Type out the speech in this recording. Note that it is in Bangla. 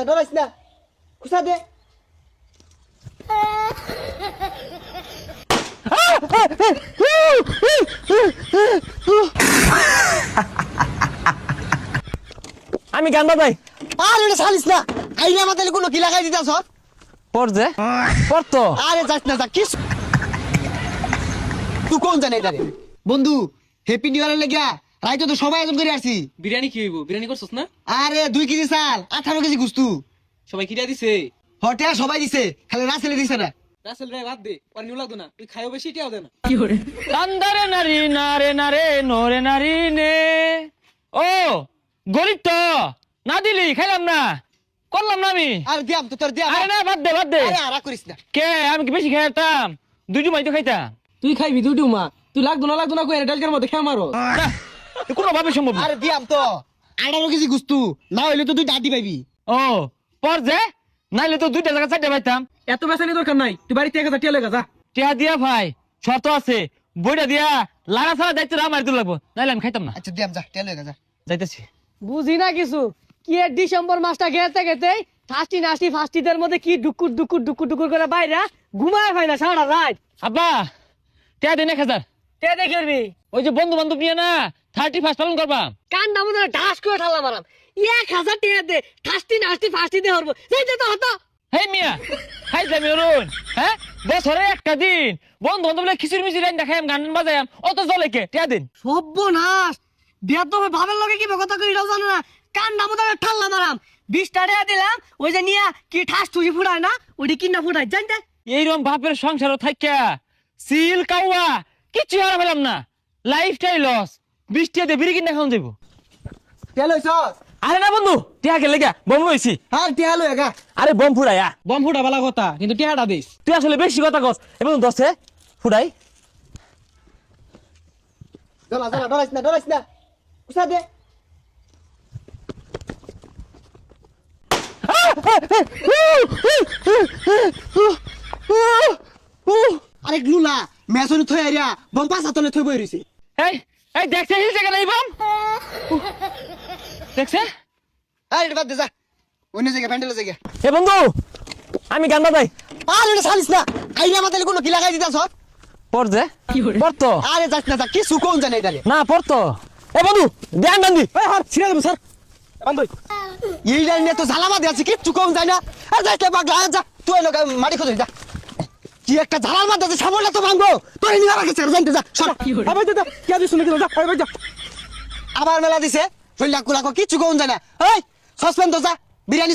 ডরাইস না খুসা দে। আমি গান বাজাই। আর এটা ছাড়িস না, আইলে আমাদের কোনো কি লাগাই দিতাছ। পর যে পড়তো। আরে যাস না যা, কি তুই কোন জানে এটা রে বন্ধু? হ্যাপি নিউ ইয়ারের লাগিয়া রাইতো তো সবাই আয়োজন করে আসছি। বিরিয়ানি কি হইব? বিরিয়ানি করছস না? আরে 2 কেজি চাল 18 কেজি গুস্তু। সবাই কিরা দিছে? হটে সবাই দিছে, খালি রাসেলে দিছে না। রাসেল রে বাদ দে, আর নিউ লাগতো না, তুই খাইও বেশি এটাও দে না। কান্দারে নারী নারে নারে নোরে নারী নে। ও গরিব তো না দিলি খাইলাম না, করলাম না আমি। আর দিয়াম তো তোর দিয়াম। আরে না বাদ দে বাদ দে। আরে আরা করিস না। কে আমি কি বেশি খাইতাম? দুইটু মাই তো খাইতাম। তুই খাইবি দুইটু মা, তুই লাগতো না কই ডালকার মধ্যে খেয়ে মারো। না, এ কোনো ভাবে সম্ভব না। আরে দিয়াম তো 18 কেজি গুস্তু, না হইলে তো তুই ডাডি পাইবি। ও পর যে নাইলে তো 2টা জায়গা 4টা পাইতাম। এত বেসানি দরকার নাই, তুই বাড়িতে 1000 টাকা লাগা যা। টিয়া দিয়া ভাই শর্ত আছে, বইটা দিয়া লাগা ছাড়া দায়িত্ব আমার দিতে লাগবো, নাইলে আমি খাইতাম না। আচ্ছা দিয়াম যা, টেল হয়ে যা। যাইতেছি। বুঝি না কিছু কি এর ডিসেম্বর মাসটা গেতে গেতে ফাস্টি নাস্টি ফাস্টিদের মধ্যে কি ডুকুর ডুকুর ডুকুর ডুকুর করে বাইরে ঘুমায় হয় না সারা রাত। আব্বা টিয়া দেন 1000। তে দেখবি ওই যে বন্ধু বান্ধব নিয়ে না 31 পালন করবা। কান্না মনে ঢাস করে ঠাল্লা মারাম 1000 টাকা দে ফাস্টি নাস্টি ফাস্টি দে হরবো সেইটা তো হতো। হে মিয়া খাই যাবি অরুণ, হ্যাঁ বছরে একটা দিন বন্ধু বান্ধব খিচুড়ি মিচুড়ি দেখাম গান বাজায়াম, অত জলে কে টিয়া দিন। সর্বনাশ বিয়ার তো ভাবের লগে কি কথা কই এটাও জানো না, কান্না মতো ঠাল্লা মারাম 20 টাকা দিলাম ওই যে নিয়া কি ঠাস ঠুসি ফুটায় না ওইটি কিনা ফুটায় জানতে। এইরকম বাপের সংসারও থাইকা সিল কাওয়া কিচ্ছু হারা পেলাম না, লাইফটাই লস। 20 টাকা দিয়ে বিড়ি কিনা খাওয়া যাবো। টেল হইছ? আরে না বন্ধু টিয়া গেলে গা বম লইছি। আর টেল হয়ে গা। আরে বম ফুড়াইয়া বম ফুটা বালা কথা, কিন্তু টিয়াটা দিস। তুই আসলে বেশি কথা কস এবং দশে ফুটাই। জ্বালা জ্বালা ডরাইস না খুসা দে। আরে গ্লুলা মেসন থই আরিয়া বম পাসা তলে থই বই রইছে। এই এই দেখছে এই জায়গা নাই বম দেখছে। আরে বাদ দে যা, অন্য জায়গা প্যান্ডেলের জায়গা। এ বন্ধু আমি গান বাজাই। আর এটা ছাড়িস না, আইলে আমাদের কোনো কি লাগাই দিতাছ। পর যে পড়তো। আরে যাস না যা, কি সুকোন জানে এটা রে। না পড়তো। এ বন্ধু ধ্যান বান্ধি। এই হাত ছিড়ে দেব স্যার। বান্ধ এই লাইনে তো ঝালামা দিয়ে আছে, কি চুকোন যায় না। আর যাই কে পাগলা যা, তুই লোক মাটি খোঁজ যা। কি একটা ঝালার মধ্যে আছে, সামনে তো ভাঙবো। তুই নিয়ে রাখিস জানতে যা সর। আবার দে কি আদি শুনে দিল, যা আবার যা। আবার মেলা দিছে, শৈলা কুলাকো কি চুকোন যায় না। এই সসপেন্ড তো যা, বিরিয়ানি